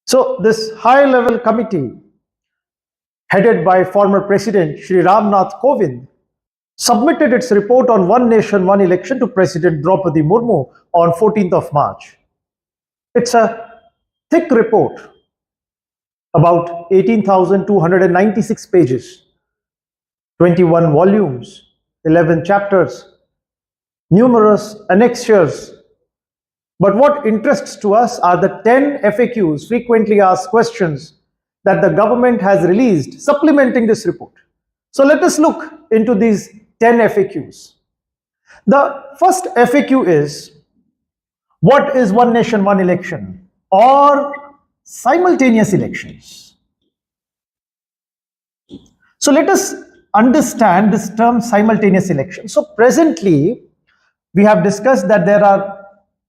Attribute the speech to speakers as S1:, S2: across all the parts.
S1: So this high-level committee, headed by former President Shri Ramnath Kovind, submitted its report on One Nation, One Election to President Draupadi Murmu on 14th of March. It's a thick report, about 18,296 pages, 21 volumes, 11 chapters, numerous annexures. But what interests to us are the 10 FAQs, frequently asked questions, that the government has released supplementing this report. So let us look into these 10 FAQs. The first FAQ is, what is One Nation, One Election or simultaneous elections? So let us understand this term simultaneous election. So presently, we have discussed that there are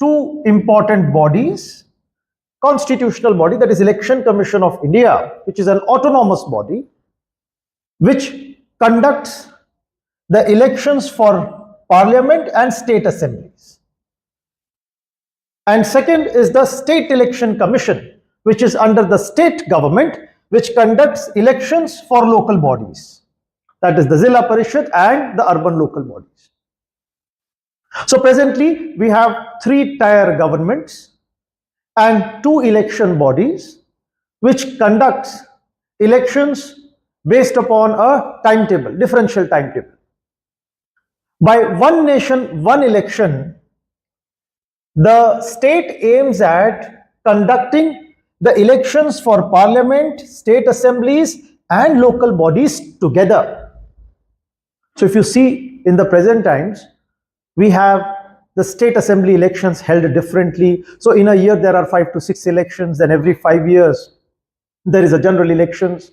S1: two important bodies: constitutional body, that is Election Commission of India, which is an autonomous body which conducts the elections for parliament and state assemblies. And second is the State Election Commission, which is under the state government, which conducts elections for local bodies, that is the Zilla Parishad and the urban local bodies. So presently we have 3-tier governments and 2 election bodies which conducts elections based upon a timetable, differential timetable. By One Nation, One Election, the state aims at conducting the elections for parliament, state assemblies and local bodies together. So if you see in the present times, we have the state assembly elections held differently. So in a year there are 5 to 6 elections, then every 5 years there is a general elections,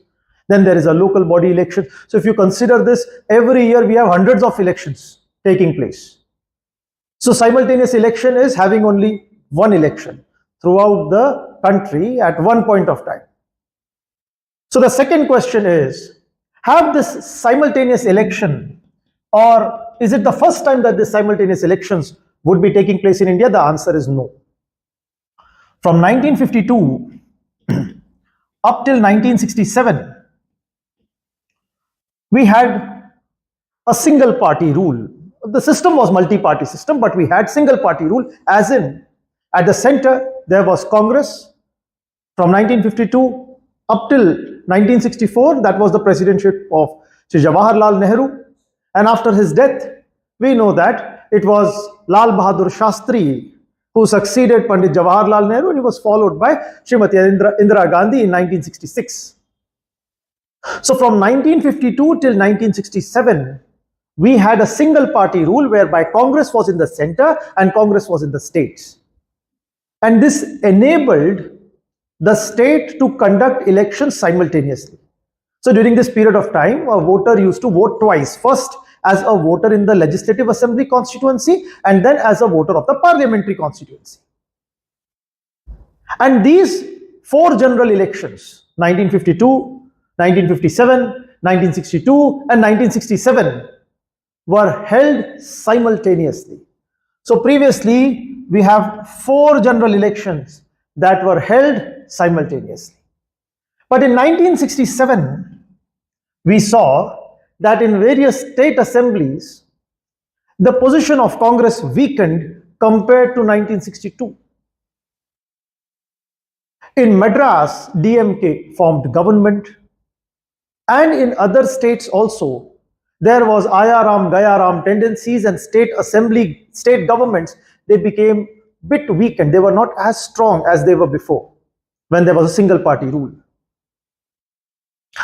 S1: then there is a local body election. So if you consider this, every year we have hundreds of elections taking place. So simultaneous election is having only one election throughout the country at one point of time. So the second question is, have this simultaneous election, or is it the first time that these simultaneous elections would be taking place in India? The answer is no. From 1952 up till 1967, we had a single party rule. The system was multi-party system, but we had single party rule, as in at the center there was Congress. From 1952 up till 1964, that was the presidency of Sri Jawaharlal Nehru. And after his death, we know that it was Lal Bahadur Shastri who succeeded Pandit Jawaharlal Nehru, and he was followed by Srimati Indira Gandhi in 1966. So from 1952 till 1967, we had a single party rule whereby Congress was in the center and Congress was in the states. And this enabled the state to conduct elections simultaneously. So during this period of time, a voter used to vote twice. First as a voter in the Legislative Assembly constituency, and then as a voter of the parliamentary constituency. And these 4 general elections, 1952, 1957, 1962 and 1967, were held simultaneously. So previously we have 4 general elections that were held simultaneously. But in 1967, we saw that in various state assemblies, the position of Congress weakened compared to 1962. In Madras, DMK formed government, and in other states also, there was Ayaram, Gayaram tendencies, and state governments, they became a bit weakened. They were not as strong as they were before, when there was a single party rule.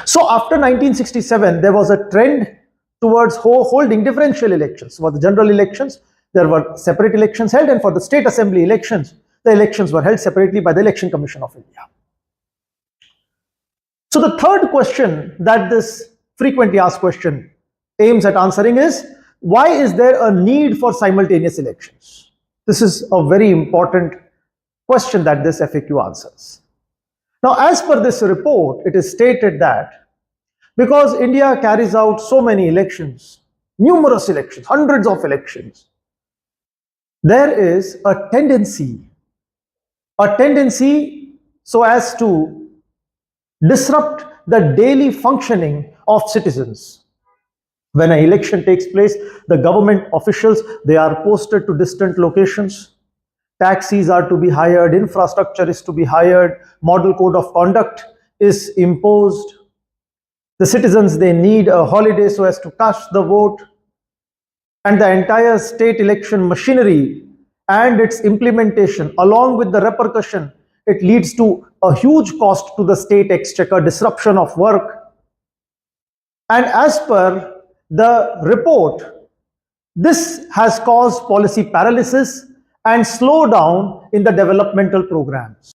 S1: So after 1967, there was a trend towards holding differential elections. For the general elections, there were separate elections held, and for the state assembly elections, the elections were held separately by the Election Commission of India. So the third question that this frequently asked question aims at answering is, why is there a need for simultaneous elections? This is a very important question that this FAQ answers. Now, as per this report, it is stated that because India carries out so many elections, numerous elections, hundreds of elections, there is a tendency so as to disrupt the daily functioning of citizens. When an election takes place, the government officials, they are posted to distant locations. Taxis are to be hired, infrastructure is to be hired, model code of conduct is imposed. The citizens, they need a holiday so as to cast the vote. And the entire state election machinery and its implementation, along with the repercussion, it leads to a huge cost to the state exchequer, disruption of work. And as per the report, this has caused policy paralysis and slowdown in the developmental programs.